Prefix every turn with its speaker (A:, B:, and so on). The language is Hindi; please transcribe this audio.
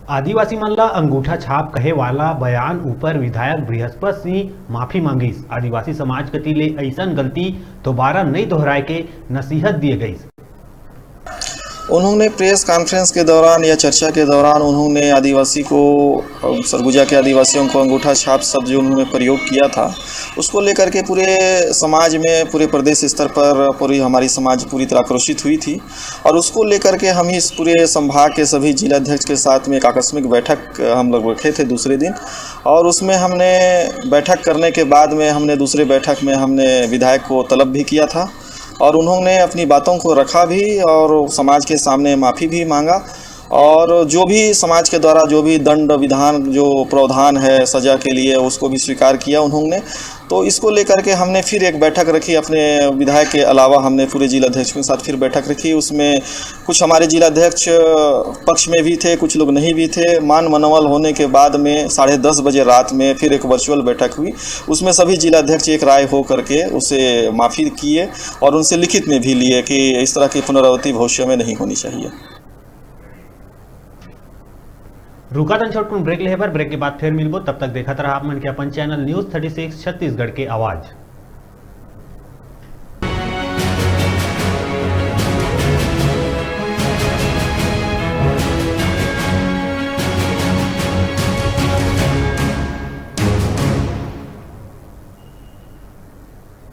A: आदिवासी मन ला अंगूठा छाप कहे वाला बयान ऊपर विधायक बृहस्पति सिंह माफी मांगिस। आदिवासी समाज कति ले ऐसन गलती दोबारा नहीं दोहराए के नसीहत दिए गई।
B: उन्होंने प्रेस कॉन्फ्रेंस के दौरान या चर्चा के दौरान उन्होंने आदिवासी को, सरगुजा के आदिवासियों को अंगूठा छाप शब्द जो उन्होंने प्रयोग किया था, उसको लेकर के पूरे समाज में, पूरे प्रदेश स्तर पर पूरी हमारी समाज पूरी तरह आक्रोशित हुई थी। और उसको लेकर के हम इस पूरे संभाग के सभी जिलाध्यक्ष के साथ में एक आकस्मिक बैठक हम लोग रखे थे दूसरे दिन। और उसमें हमने बैठक करने के बाद में हमने दूसरे बैठक में हमने विधायक को तलब भी किया था और उन्होंने अपनी बातों को रखा भी और समाज के सामने माफ़ी भी मांगा। और जो भी समाज के द्वारा जो भी दंड विधान जो प्रावधान है सज़ा के लिए, उसको भी स्वीकार किया उन्होंने। तो इसको लेकर के हमने फिर एक बैठक रखी, अपने विधायक के अलावा हमने पूरे जिलाध्यक्ष के साथ फिर बैठक रखी। उसमें कुछ हमारे जिलाध्यक्ष पक्ष में भी थे, कुछ लोग नहीं भी थे। मान मनोबल होने के बाद में 10:30 बजे रात में फिर एक वर्चुअल बैठक हुई। उसमें सभी जिलाध्यक्ष एक राय हो करके उसे माफ़ी किए और उनसे लिखित में भी लिए कि इस तरह की पुनरावृत्ति भविष्य में नहीं होनी चाहिए।
A: रुका तन छोट ब्रेक ले, ब्रेक के बाद फिर मिलबो। तब तक देखा रहा आप मन के अपन चैनल न्यूज़ 36 छत्तीसगढ़ के आवाज़।